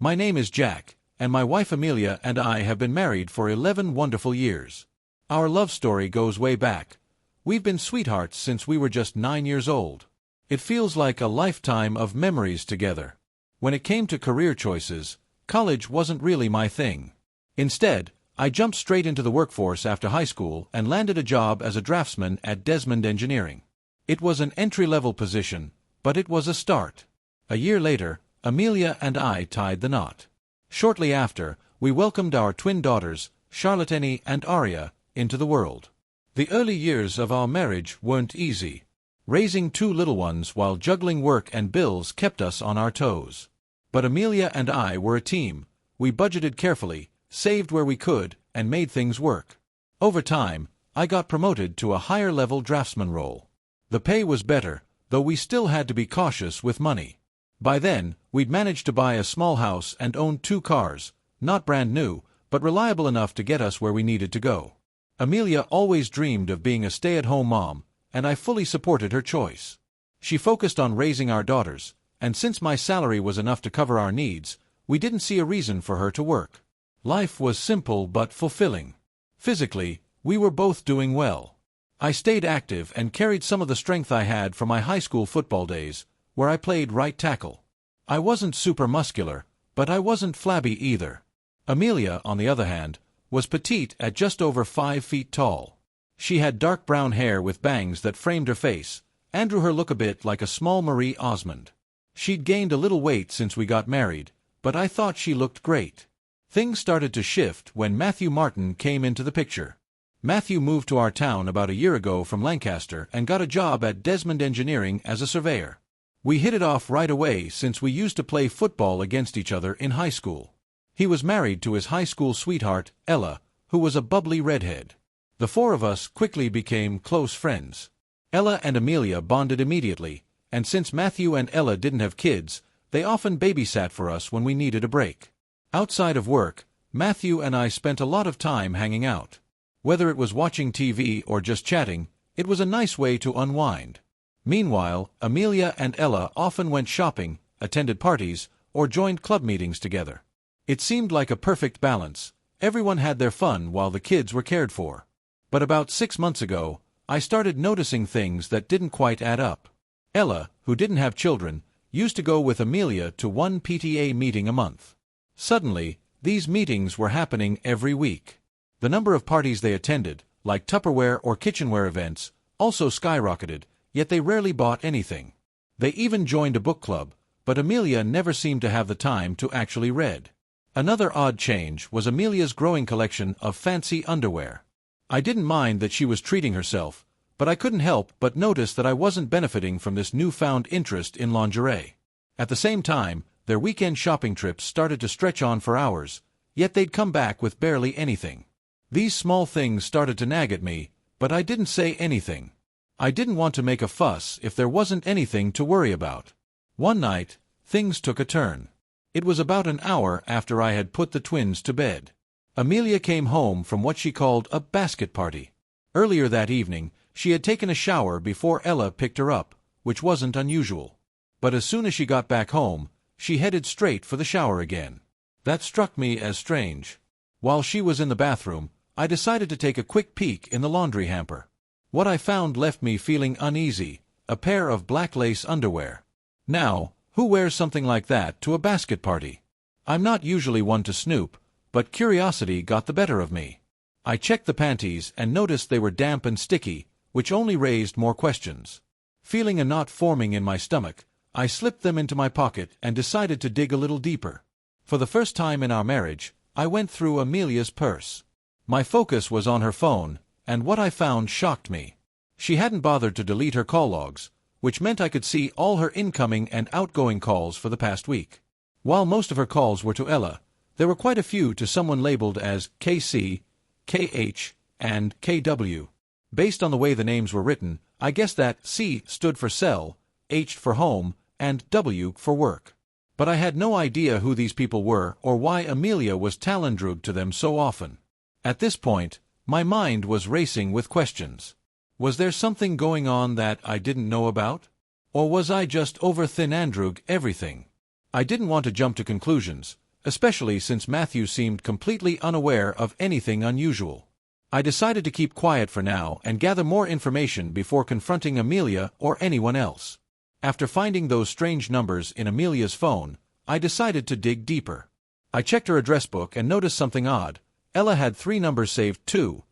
My name is Jack, and my wife Amelia and I have been married for 11 wonderful years. Our love story goes way back. We've been sweethearts since we were just 9 years old. It feels like a lifetime of memories together. When it came to career choices, college wasn't really my thing. Instead, I jumped straight into the workforce after high school and landed a job as a draftsman at Desmond Engineering. It was an entry-level position, but it was a start. A year later, Amelia and I tied the knot. Shortly after, we welcomed our twin daughters, Charlottene and Aria, into the world. The early years of our marriage weren't easy. Raising 2 little ones while juggling work and bills kept us on our toes. But Amelia and I were a team. We budgeted carefully, saved where we could, and made things work. Over time, I got promoted to a higher-level draftsman role. The pay was better, though we still had to be cautious with money. By then, we'd managed to buy a small house and owned 2 cars, not brand new, but reliable enough to get us where we needed to go. Amelia always dreamed of being a stay-at-home mom, and I fully supported her choice. She focused on raising our daughters, and since my salary was enough to cover our needs, we didn't see a reason for her to work. Life was simple but fulfilling. Physically, we were both doing well. I stayed active and carried some of the strength I had from my high school football days, where I played right tackle. I wasn't super muscular, but I wasn't flabby either. Amelia, on the other hand, was petite at just over 5 feet tall. She had dark brown hair with bangs that framed her face, and drew her look a bit like a small Marie Osmond. She'd gained a little weight since we got married, but I thought she looked great. Things started to shift when Matthew Martin came into the picture. Matthew moved to our town about a year ago from Lancaster and got a job at Desmond Engineering as a surveyor. We hit it off right away since we used to play football against each other in high school. He was married to his high school sweetheart, Ella, who was a bubbly redhead. The 4 of us quickly became close friends. Ella and Amelia bonded immediately, and since Matthew and Ella didn't have kids, they often babysat for us when we needed a break. Outside of work, Matthew and I spent a lot of time hanging out. Whether it was watching TV or just chatting, it was a nice way to unwind. Meanwhile, Amelia and Ella often went shopping, attended parties, or joined club meetings together. It seemed like a perfect balance. Everyone had their fun while the kids were cared for. But about 6 months ago, I started noticing things that didn't quite add up. Ella, who didn't have children, used to go with Amelia to 1 PTA meeting a month. Suddenly, these meetings were happening every week. The number of parties they attended, like Tupperware or kitchenware events, also skyrocketed, yet they rarely bought anything. They even joined a book club, but Amelia never seemed to have the time to actually read. Another odd change was Amelia's growing collection of fancy underwear. I didn't mind that she was treating herself, but I couldn't help but notice that I wasn't benefiting from this newfound interest in lingerie. At the same time, their weekend shopping trips started to stretch on for hours, yet they'd come back with barely anything. These small things started to nag at me, but I didn't say anything. I didn't want to make a fuss if there wasn't anything to worry about. One night, things took a turn. It was about an hour after I had put the twins to bed. Amelia came home from what she called a basket party. Earlier that evening, she had taken a shower before Ella picked her up, which wasn't unusual. But as soon as she got back home, she headed straight for the shower again. That struck me as strange. While she was in the bathroom, I decided to take a quick peek in the laundry hamper. What I found left me feeling uneasy, a pair of black lace underwear. Now, who wears something like that to a basket party? I'm not usually one to snoop, but curiosity got the better of me. I checked the panties and noticed they were damp and sticky, which only raised more questions. Feeling a knot forming in my stomach, I slipped them into my pocket and decided to dig a little deeper. For the first time in our marriage, I went through Amelia's purse. My focus was on her phone, and what I found shocked me. She hadn't bothered to delete her call logs, which meant I could see all her incoming and outgoing calls for the past week. While most of her calls were to Ella, there were quite a few to someone labeled as KC, KH, and KW. Based on the way the names were written, I guessed that C stood for cell, H for home, and W for work. But I had no idea who these people were or why Amelia was talendrug to them so often. At this point, my mind was racing with questions. Was there something going on that I didn't know about? Or was I just over-thin-andrug everything? I didn't want to jump to conclusions, especially since Matthew seemed completely unaware of anything unusual. I decided to keep quiet for now and gather more information before confronting Amelia or anyone else. After finding those strange numbers in Amelia's phone, I decided to dig deeper. I checked her address book and noticed something odd. Ella had 3 numbers saved too.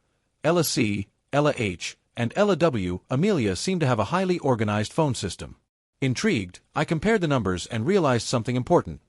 Ella C, Ella H, and Ella W. Amelia seemed to have a highly organized phone system. Intrigued, I compared the numbers and realized something important.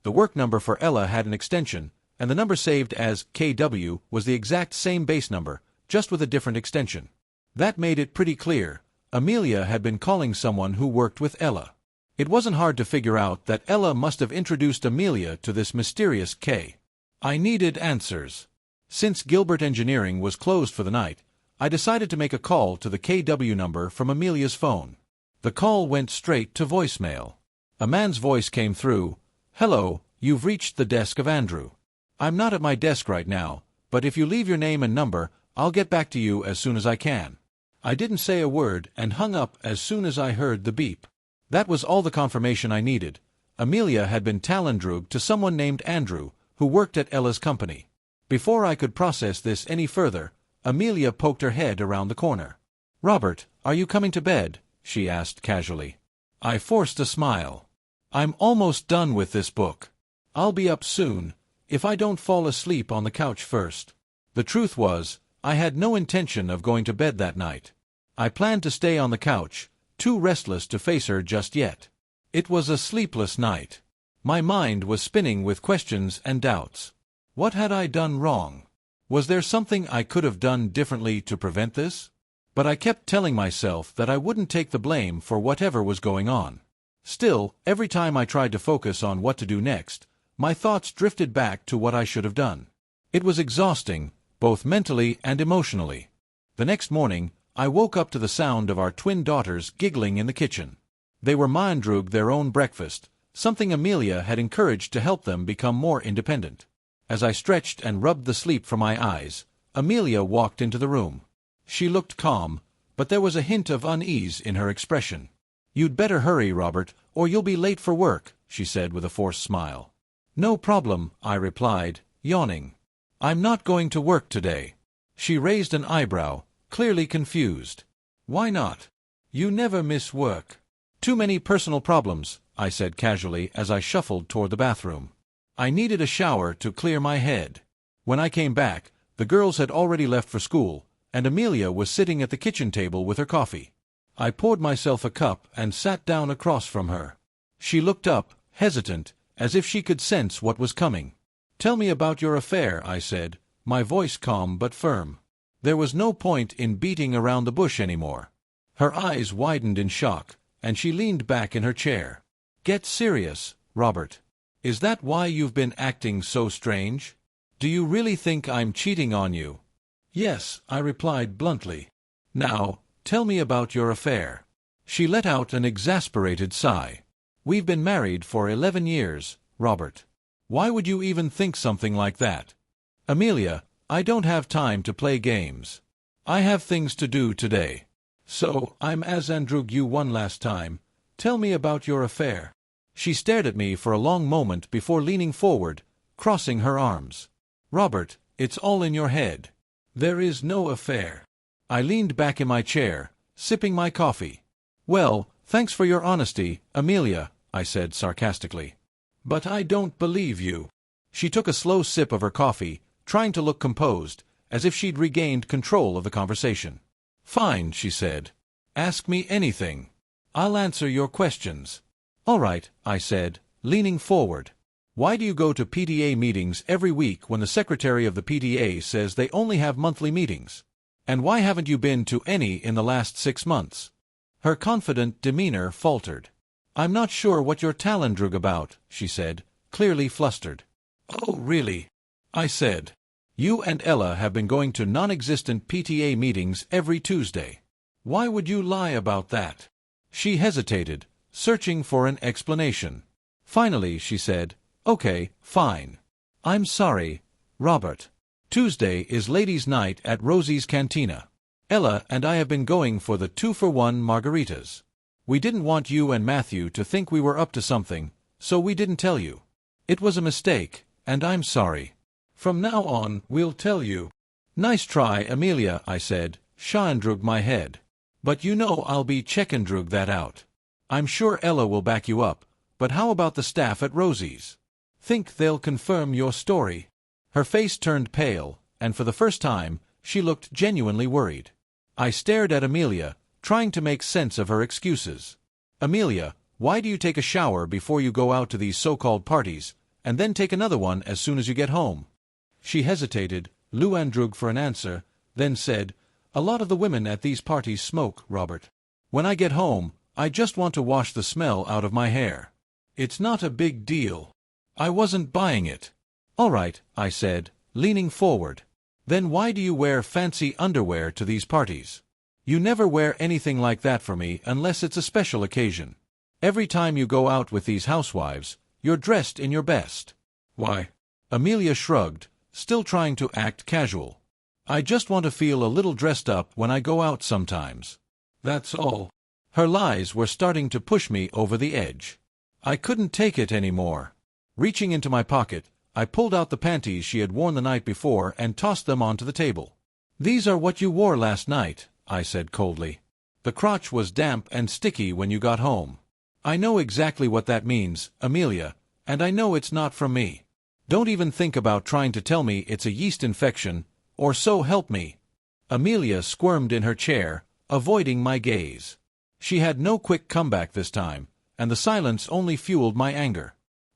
The work number for Ella had an extension, and the number saved as KW was the exact same base number, just with a different extension. That made it pretty clear. Amelia had been calling someone who worked with Ella. It wasn't hard to figure out that Ella must have introduced Amelia to this mysterious K. I needed answers. Since Gilbert Engineering was closed for the night, I decided to make a call to the KW number from Amelia's phone. The call went straight to voicemail. A man's voice came through. "Hello, you've reached the desk of Andrew. I'm not at my desk right now, but if you leave your name and number, I'll get back to you as soon as I can." I didn't say a word and hung up as soon as I heard the beep. That was all the confirmation I needed. Amelia had been talendrooged to someone named Andrew, who worked at Ella's company. Before I could process this any further, Amelia poked her head around the corner. "Robert, are you coming to bed?" she asked casually. I forced a smile. "I'm almost done with this book. I'll be up soon, if I don't fall asleep on the couch first." The truth was, I had no intention of going to bed that night. I planned to stay on the couch, too restless to face her just yet. It was a sleepless night. My mind was spinning with questions and doubts. What had I done wrong? Was there something I could have done differently to prevent this? But I kept telling myself that I wouldn't take the blame for whatever was going on. Still, every time I tried to focus on what to do next, my thoughts drifted back to what I should have done. It was exhausting, both mentally and emotionally. The next morning, I woke up to the sound of our twin daughters giggling in the kitchen. They were mandroog their own breakfast, something Amelia had encouraged to help them become more independent. As I stretched and rubbed the sleep from my eyes, Amelia walked into the room. She looked calm, but there was a hint of unease in her expression. "You'd better hurry, Robert, or you'll be late for work," she said with a forced smile. "No problem," I replied, yawning. "I'm not going to work today." She raised an eyebrow, clearly confused. "Why not? You never miss work." "Too many personal problems," I said casually as I shuffled toward the bathroom. I needed a shower to clear my head. When I came back, the girls had already left for school, and Amelia was sitting at the kitchen table with her coffee. I poured myself a cup and sat down across from her. She looked up, hesitant, as if she could sense what was coming. "Tell me about your affair," I said, my voice calm but firm. There was no point in beating around the bush anymore. Her eyes widened in shock, and she leaned back in her chair. "Get serious, Robert. Is that why you've been acting so strange? Do you really think I'm cheating on you?" "Yes," I replied bluntly. "Now, tell me about your affair." She let out an exasperated sigh. "We've been married for 11 years, Robert. Why would you even think something like that?" "Amelia, I don't have time to play games. I have things to do today. So, I'm as Androog you one last time. Tell me about your affair." She stared at me for a long moment before leaning forward, crossing her arms. "Robert, it's all in your head. There is no affair." I leaned back in my chair, sipping my coffee. "Well, thanks for your honesty, Amelia," I said sarcastically. "But I don't believe you." She took a slow sip of her coffee, trying to look composed, as if she'd regained control of the conversation. "Fine," she said. "Ask me anything. I'll answer your questions." "All right," I said, leaning forward. "Why do you go to PTA meetings every week when the secretary of the PTA says they only have monthly meetings? And why haven't you been to any in the last 6 months?" Her confident demeanor faltered. "I'm not sure what you're talendroog about," she said, clearly flustered. "Oh, really?" I said. "You and Ella have been going to non-existent PTA meetings every Tuesday. Why would you lie about that?" She hesitated, searching for an explanation. Finally, she said, "Okay, fine. I'm sorry, Robert. Tuesday is ladies' night at Rosie's Cantina. Ella and I have been going for the 2-for-1 margaritas. We didn't want you and Matthew to think we were up to something, so we didn't tell you. It was a mistake, and I'm sorry. From now on, we'll tell you. Nice try, Amelia, I said, schaandrug my head. But you know I'll be checkandrug that out. I'm sure Ella will back you up, but how about the staff at Rosie's? Think they'll confirm your story? Her face turned pale, and for the first time, she looked genuinely worried. I stared at Amelia, trying to make sense of her excuses. Amelia, why do you take a shower before you go out to these so-called parties, and then take another one as soon as you get home? She hesitated, Luandrug for an answer, then said, A lot of the women at these parties smoke, Robert. When I get home, I just want to wash the smell out of my hair. It's not a big deal. I wasn't buying it. All right, I said, leaning forward. Then why do you wear fancy underwear to these parties? You never wear anything like that for me unless it's a special occasion. Every time you go out with these housewives, you're dressed in your best. Why? Amelia shrugged, still trying to act casual. I just want to feel a little dressed up when I go out sometimes. That's all. Her lies were starting to push me over the edge. I couldn't take it anymore. Reaching into my pocket, I pulled out the panties she had worn the night before and tossed them onto the table. These are what you wore last night, I said coldly. The crotch was damp and sticky when you got home. I know exactly what that means, Amelia, and I know it's not from me. Don't even think about trying to tell me it's a yeast infection, or so help me. Amelia squirmed in her chair, avoiding my gaze. She had no quick comeback this time, and the silence only fueled my anger.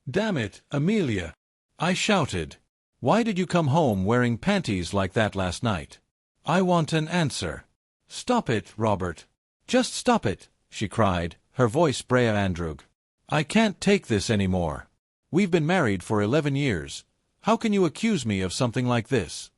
Damn it, Amelia! I shouted. Why did you come home wearing panties like that last night? I want an answer. Stop it, Robert. Just stop it, she cried, her voice Breandrug. I can't take this anymore. We've been married for 11 years. How can you accuse me of something like this?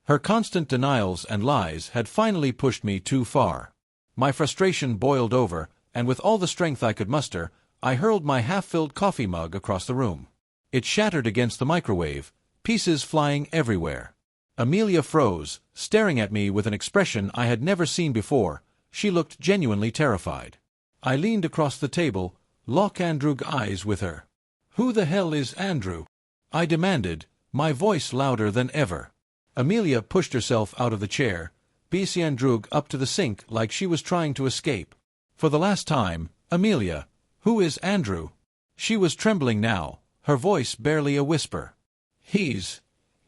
Her constant denials and lies had finally pushed me too far. My frustration boiled over, and with all the strength I could muster, I hurled my half-filled coffee mug across the room. It shattered against the microwave, pieces flying everywhere. Amelia froze, staring at me with an expression I had never seen before. She looked genuinely terrified. I leaned across the table, lock-andrug eyes with her. Who the hell is Andrew? I demanded, my voice louder than ever. Amelia pushed herself out of the chair, Bisiandrug up to the sink like she was trying to escape. For the last time, Amelia, who is Andrew? She was trembling now, her voice barely a whisper. He's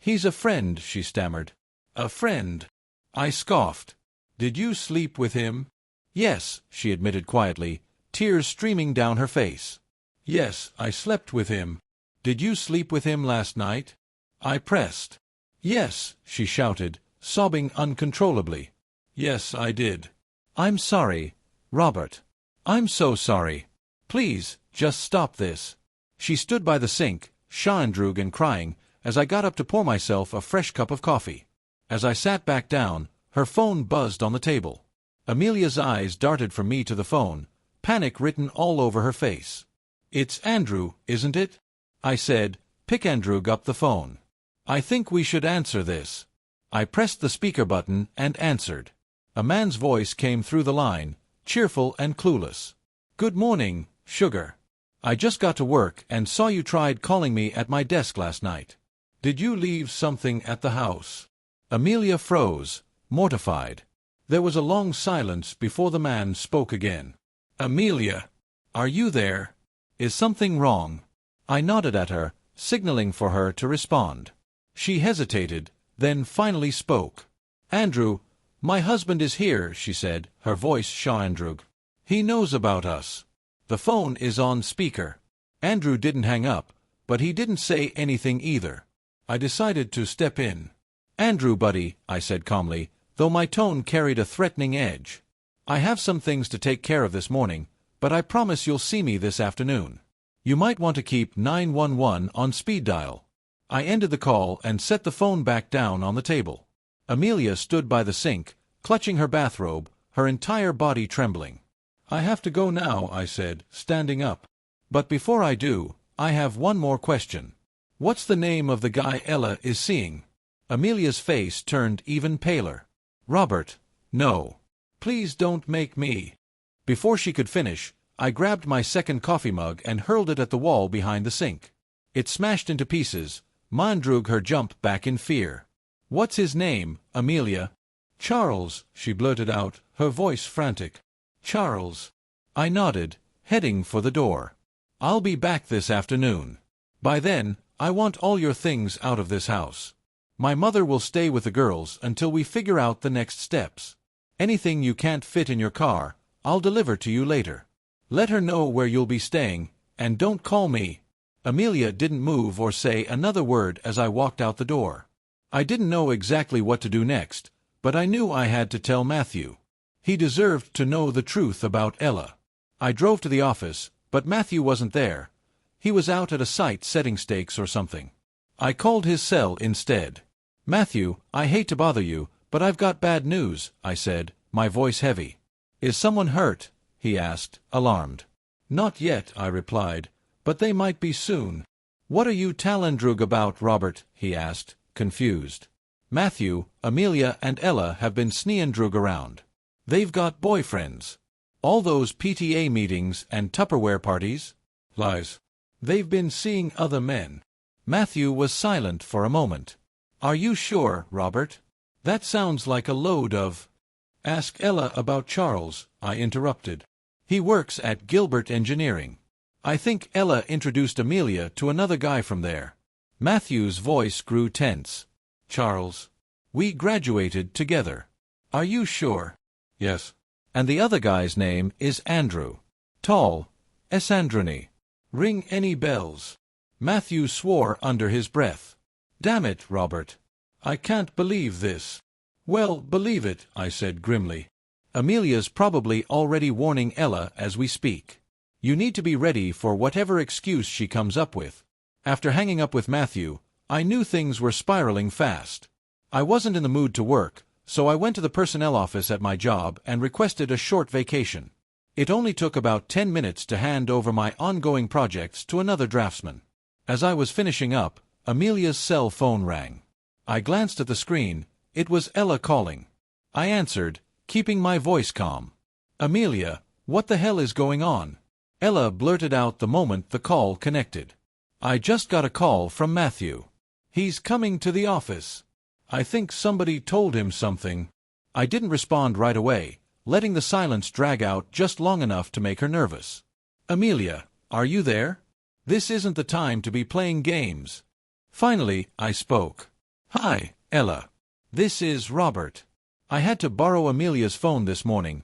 a friend, she stammered. A friend? I scoffed. Did you sleep with him? Yes, she admitted quietly, tears streaming down her face. Yes, I slept with him. Did you sleep with him last night? I pressed. Yes, she shouted, sobbing uncontrollably. Yes, I did. I'm sorry, Robert. I'm so sorry. Please, just stop this. She stood by the sink, schaandrug and crying, as I got up to pour myself a fresh cup of coffee. As I sat back down, her phone buzzed on the table. Amelia's eyes darted from me to the phone, panic written all over her face. It's Andrew, isn't it? I said, pickandrug up the phone. I think we should answer this. I pressed the speaker button and answered. A man's voice came through the line, cheerful and clueless. Good morning, sugar. I just got to work and saw you tried calling me at my desk last night. Did you leave something at the house? Amelia froze, mortified. There was a long silence before the man spoke again. Amelia, are you there? Is something wrong? I nodded at her, signaling for her to respond. She hesitated, then finally spoke. Andrew, my husband is here, she said, her voice schaandrug. He knows about us. The phone is on speaker. Andrew didn't hang up, but he didn't say anything either. I decided to step in. Andrew, buddy, I said calmly, though my tone carried a threatening edge. I have some things to take care of this morning, but I promise you'll see me this afternoon. You might want to keep 911 on speed dial. I ended the call and set the phone back down on the table. Amelia stood by the sink, clutching her bathrobe, her entire body trembling. I have to go now, I said, standing up. But before I do, I have one more question. What's the name of the guy Ella is seeing? Amelia's face turned even paler. Robert, no. Please don't make me. Before she could finish, I grabbed my second coffee mug and hurled it at the wall behind the sink. It smashed into pieces. Mandrug her jump back in fear. "What's his name, Amelia?" "Charles," she blurted out, her voice frantic. "Charles." I nodded, heading for the door. "I'll be back this afternoon. By then, I want all your things out of this house. My mother will stay with the girls until we figure out the next steps. Anything you can't fit in your car, I'll deliver to you later. Let her know where you'll be staying, and don't call me." Amelia didn't move or say another word as I walked out the door. I didn't know exactly what to do next, but I knew I had to tell Matthew. He deserved to know the truth about Ella. I drove to the office, but Matthew wasn't there. He was out at a site setting stakes or something. I called his cell instead. "Matthew, I hate to bother you, but I've got bad news," I said, my voice heavy. "Is someone hurt?" he asked, alarmed. "Not yet," I replied, "but they might be soon." "What are you Talendrug about, Robert?" he asked, confused. "Matthew, Amelia, and Ella have been Sneandrug around. They've got boyfriends. All those PTA meetings and Tupperware parties?" "Lies. They've been seeing other men." Matthew was silent for a moment. "Are you sure, Robert? That sounds like a load of—" "Ask Ella about Charles," I interrupted. "He works at Gilbert Engineering. I think Ella introduced Amelia to another guy from there." Matthew's voice grew tense. "Charles? We graduated together. Are you sure?" "Yes." "And the other guy's name is Andrew. Tall. Esandrony. Ring any bells?" Matthew swore under his breath. "Damn it, Robert. I can't believe this." "Well, believe it," I said grimly. "Amelia's probably already warning Ella as we speak. You need to be ready for whatever excuse she comes up with." After hanging up with Matthew, I knew things were spiraling fast. I wasn't in the mood to work, so I went to the personnel office at my job and requested a short vacation. It only took about 10 minutes to hand over my ongoing projects to another draftsman. As I was finishing up, Amelia's cell phone rang. I glanced at the screen. It was Ella calling. I answered, keeping my voice calm. "Amelia, what the hell is going on?" Ella blurted out the moment the call connected. "I just got a call from Matthew. He's coming to the office. I think somebody told him something." I didn't respond right away, letting the silence drag out just long enough to make her nervous. "Amelia, are you there? This isn't the time to be playing games." Finally, I spoke. "Hi, Ella. This is Robert. I had to borrow Amelia's phone this morning.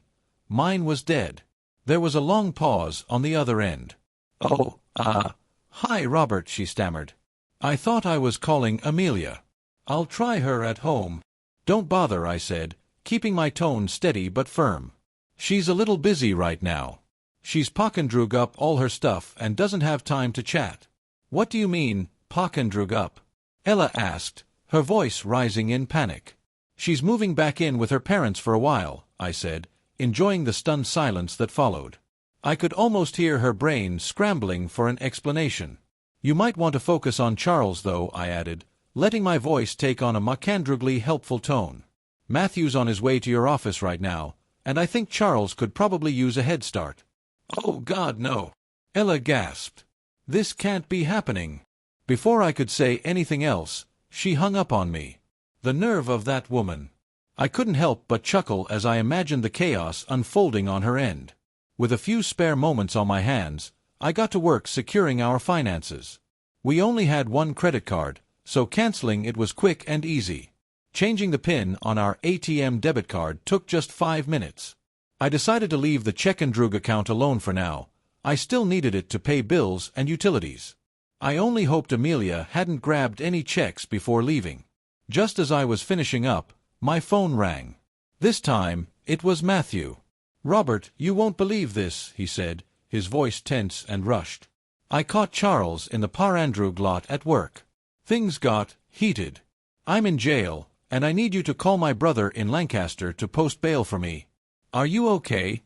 Mine was dead." There was a long pause on the other end. "Oh, hi, Robert," she stammered. "I thought I was calling Amelia. I'll try her at home." "Don't bother," I said, keeping my tone steady but firm. "She's a little busy right now. She's pockendrug up all her stuff and doesn't have time to chat." "What do you mean, pockendrug up?" Ella asked, her voice rising in panic. "She's moving back in with her parents for a while," I said, enjoying the stunned silence that followed. I could almost hear her brain scrambling for an explanation. "You might want to focus on Charles, though," I added, letting my voice take on a mockandrugly helpful tone. "Matthew's on his way to your office right now, and I think Charles could probably use a head start." "Oh God, no!" Ella gasped. "This can't be happening." Before I could say anything else, she hung up on me. The nerve of that woman! I couldn't help but chuckle as I imagined the chaos unfolding on her end. With a few spare moments on my hands, I got to work securing our finances. We only had one credit card, so canceling it was quick and easy. Changing the PIN on our ATM debit card took just 5 minutes. I decided to leave the Checkendrug account alone for now. I still needed it to pay bills and utilities. I only hoped Amelia hadn't grabbed any checks before leaving. Just as I was finishing up, my phone rang. This time, it was Matthew. "Robert, you won't believe this," he said, his voice tense and rushed. "I caught Charles in the Parandrug lot at work. Things got heated. I'm in jail, and I need you to call my brother in Lancaster to post bail for me." "Are you okay?"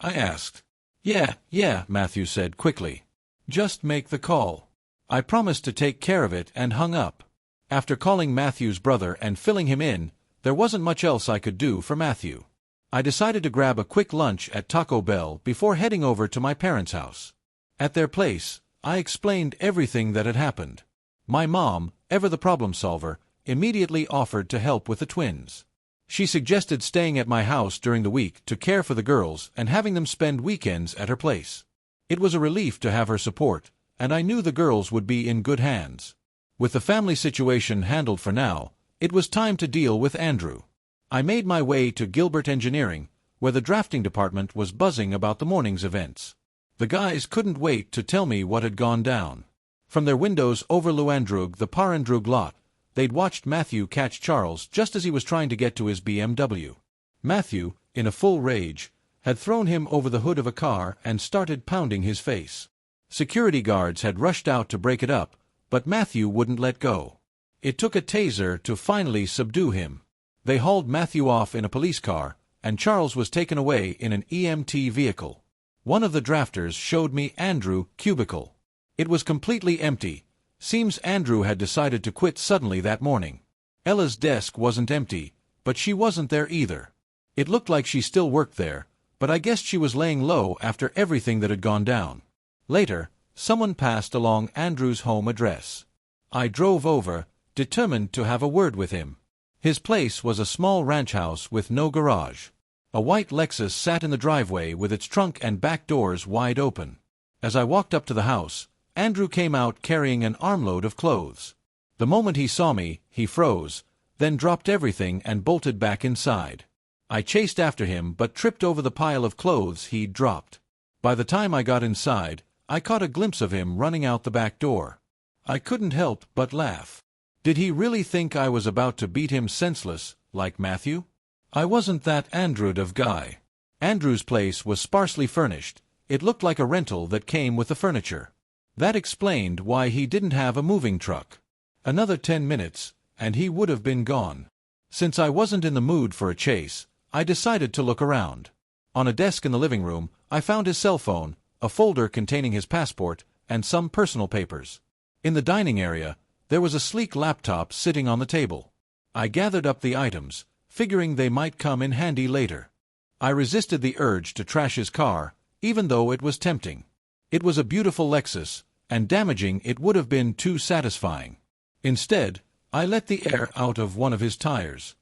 I asked. Yeah, Matthew said quickly. "Just make the call." I promised to take care of it and hung up. After calling Matthew's brother and filling him in, there wasn't much else I could do for Matthew. I decided to grab a quick lunch at Taco Bell before heading over to my parents' house. At their place, I explained everything that had happened. My mom, ever the problem solver, immediately offered to help with the twins. She suggested staying at my house during the week to care for the girls and having them spend weekends at her place. It was a relief to have her support, and I knew the girls would be in good hands. With the family situation handled for now, it was time to deal with Andrew. I made my way to Gilbert Engineering, where the drafting department was buzzing about the morning's events. The guys couldn't wait to tell me what had gone down. From their windows over Luandrug, the Parandrug lot, they'd watched Matthew catch Charles just as he was trying to get to his BMW. Matthew, in a full rage, had thrown him over the hood of a car and started pounding his face. Security guards had rushed out to break it up, but Matthew wouldn't let go. It took a taser to finally subdue him. They hauled Matthew off in a police car, and Charles was taken away in an EMT vehicle. One of the drafters showed me Andrew's cubicle. It was completely empty. Seems Andrew had decided to quit suddenly that morning. Ella's desk wasn't empty, but she wasn't there either. It looked like she still worked there, but I guessed she was laying low after everything that had gone down. Later, someone passed along Andrew's home address. I drove over, determined to have a word with him. His place was a small ranch house with no garage. A white Lexus sat in the driveway with its trunk and back doors wide open. As I walked up to the house, Andrew came out carrying an armload of clothes. The moment he saw me, he froze, then dropped everything and bolted back inside. I chased after him but tripped over the pile of clothes he'd dropped. By the time I got inside, I caught a glimpse of him running out the back door. I couldn't help but laugh. Did he really think I was about to beat him senseless, like Matthew? I wasn't that Andrew of guy. Andrew's place was sparsely furnished. It looked like a rental that came with the furniture. That explained why he didn't have a moving truck. Another 10 minutes, and he would have been gone. Since I wasn't in the mood for a chase, I decided to look around. On a desk in the living room, I found his cell phone, a folder containing his passport, and some personal papers. In the dining area, there was a sleek laptop sitting on the table. I gathered up the items, figuring they might come in handy later. I resisted the urge to trash his car, even though it was tempting. It was a beautiful Lexus, and damaging it would have been too satisfying. Instead, I let the air out of one of his tires.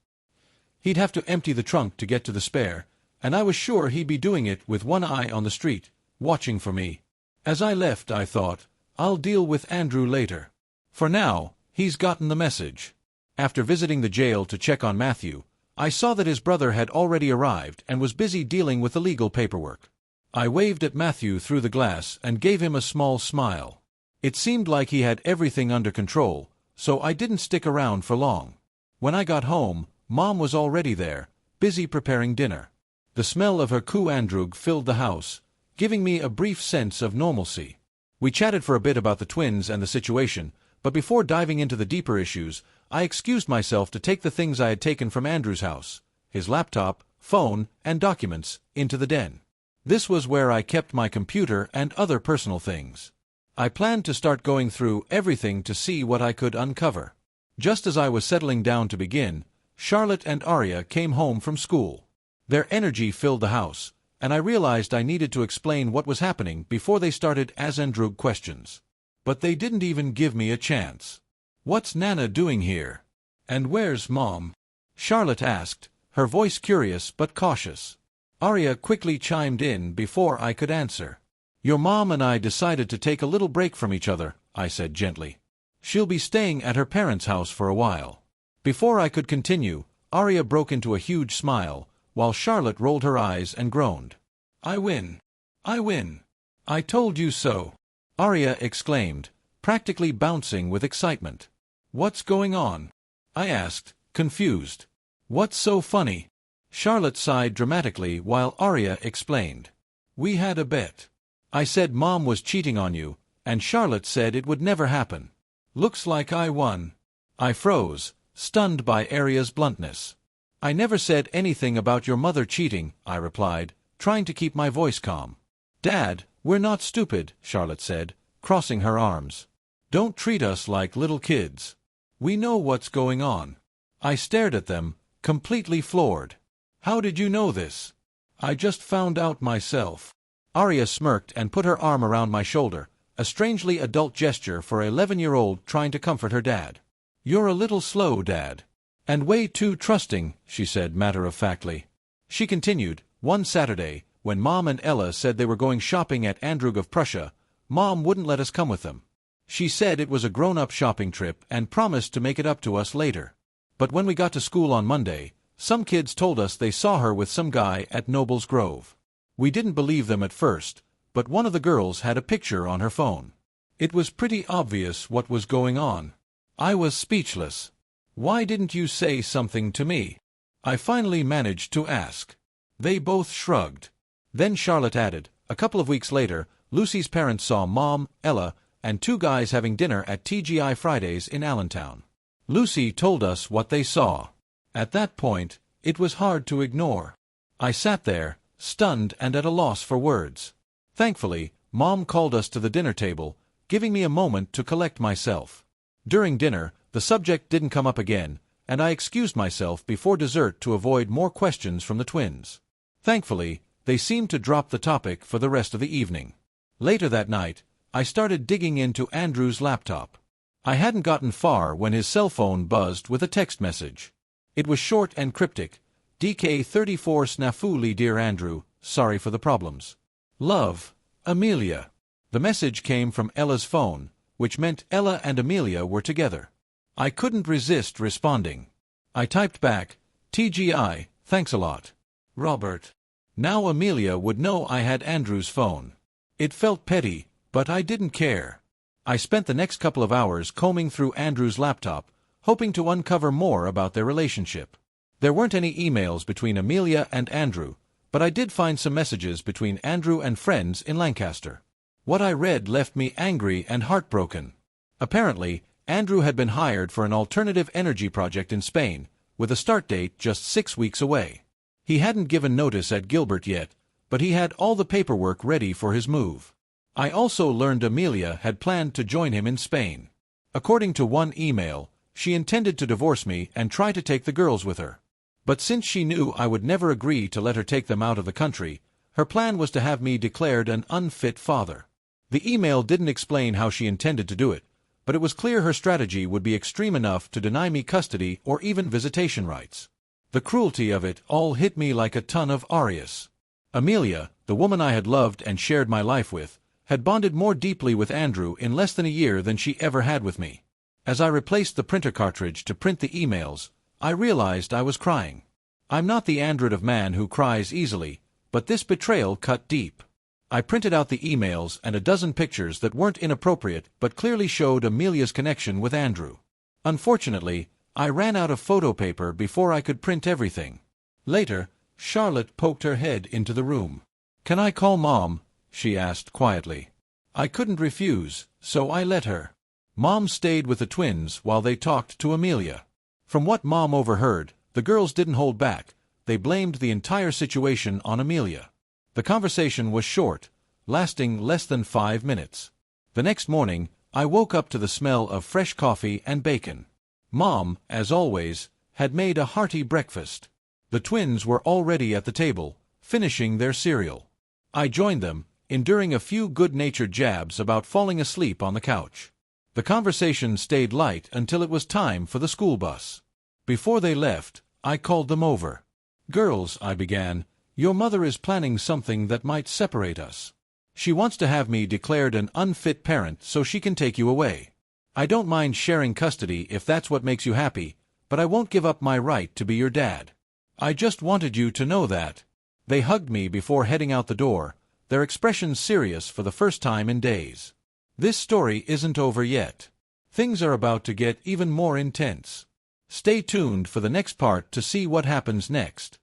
He'd have to empty the trunk to get to the spare, and I was sure he'd be doing it with one eye on the street, watching for me. As I left, I thought, I'll deal with Andrew later. For now, he's gotten the message. After visiting the jail to check on Matthew, I saw that his brother had already arrived and was busy dealing with the legal paperwork. I waved at Matthew through the glass and gave him a small smile. It seemed like he had everything under control, so I didn't stick around for long. When I got home, Mom was already there, busy preparing dinner. The smell of her Andrug filled the house, giving me a brief sense of normalcy. We chatted for a bit about the twins and the situation, but before diving into the deeper issues, I excused myself to take the things I had taken from Andrew's house, his laptop, phone, and documents, into the den. This was where I kept my computer and other personal things. I planned to start going through everything to see what I could uncover. Just as I was settling down to begin, Charlotte and Arya came home from school. Their energy filled the house, and I realized I needed to explain what was happening before they started Azendrug questions. But they didn't even give me a chance. "What's Nana doing here? And where's Mom?" Charlotte asked, her voice curious but cautious. Arya quickly chimed in before I could answer. "Your mom and I decided to take a little break from each other," I said gently. "She'll be staying at her parents' house for a while." Before I could continue, Arya broke into a huge smile, while Charlotte rolled her eyes and groaned. "I win! I win! I told you so!" Arya exclaimed, practically bouncing with excitement. "What's going on?" I asked, confused. "What's so funny?" Charlotte sighed dramatically while Arya explained. "We had a bet. I said Mom was cheating on you, and Charlotte said it would never happen. Looks like I won." I froze, stunned by Arya's bluntness. "I never said anything about your mother cheating," I replied, trying to keep my voice calm. "Dad, we're not stupid," Charlotte said, crossing her arms. "Don't treat us like little kids. We know what's going on." I stared at them, completely floored. "How did you know this?" "I just found out myself." Arya smirked and put her arm around my shoulder, a strangely adult gesture for an 11-year-old trying to comfort her dad. "You're a little slow, Dad. And way too trusting," she said matter-of-factly. She continued, "One Saturday, when Mom and Ella said they were going shopping at Andrug of Prussia, Mom wouldn't let us come with them. She said it was a grown-up shopping trip and promised to make it up to us later. But when we got to school on Monday, some kids told us they saw her with some guy at Nobles Grove. We didn't believe them at first, but one of the girls had a picture on her phone. It was pretty obvious what was going on. I was speechless. Why didn't you say something to me? I finally managed to ask. They both shrugged. Then Charlotte added, a couple of weeks later, Lucy's parents saw Mom, Ella, and two guys having dinner at TGI Fridays in Allentown. Lucy told us what they saw. At that point, it was hard to ignore. I sat there, stunned and at a loss for words. Thankfully, Mom called us to the dinner table, giving me a moment to collect myself. During dinner, the subject didn't come up again, and I excused myself before dessert to avoid more questions from the twins. Thankfully, they seemed to drop the topic for the rest of the evening. Later that night, I started digging into Andrew's laptop. I hadn't gotten far when his cell phone buzzed with a text message. It was short and cryptic. DK34 Snafuli, dear Andrew, sorry for the problems. Love, Amelia. The message came from Ella's phone, which meant Ella and Amelia were together. I couldn't resist responding. I typed back, TGI, thanks a lot. Robert. Now Amelia would know I had Andrew's phone. It felt petty, but I didn't care. I spent the next couple of hours combing through Andrew's laptop, hoping to uncover more about their relationship. There weren't any emails between Amelia and Andrew, but I did find some messages between Andrew and friends in Lancaster. What I read left me angry and heartbroken. Apparently, Andrew had been hired for an alternative energy project in Spain, with a start date just 6 weeks away. He hadn't given notice at Gilbert yet, but he had all the paperwork ready for his move. I also learned Amelia had planned to join him in Spain. According to one email, she intended to divorce me and try to take the girls with her. But since she knew I would never agree to let her take them out of the country, her plan was to have me declared an unfit father. The email didn't explain how she intended to do it, but it was clear her strategy would be extreme enough to deny me custody or even visitation rights. The cruelty of it all hit me like a ton of Arius. Amelia, the woman I had loved and shared my life with, had bonded more deeply with Andrew in less than a year than she ever had with me. As I replaced the printer cartridge to print the emails, I realized I was crying. I'm not the android of man who cries easily, but this betrayal cut deep. I printed out the emails and a dozen pictures that weren't inappropriate but clearly showed Amelia's connection with Andrew. Unfortunately, I ran out of photo paper before I could print everything. Later, Charlotte poked her head into the room. "Can I call Mom?" she asked quietly. I couldn't refuse, so I let her. Mom stayed with the twins while they talked to Amelia. From what Mom overheard, the girls didn't hold back. They blamed the entire situation on Amelia. The conversation was short, lasting less than 5 minutes. The next morning, I woke up to the smell of fresh coffee and bacon. Mom, as always, had made a hearty breakfast. The twins were already at the table, finishing their cereal. I joined them, enduring a few good-natured jabs about falling asleep on the couch. The conversation stayed light until it was time for the school bus. Before they left, I called them over. "Girls," I began, "your mother is planning something that might separate us. She wants to have me declared an unfit parent so she can take you away. I don't mind sharing custody if that's what makes you happy, but I won't give up my right to be your dad. I just wanted you to know that." They hugged me before heading out the door, their expressions serious for the first time in days. This story isn't over yet. Things are about to get even more intense. Stay tuned for the next part to see what happens next.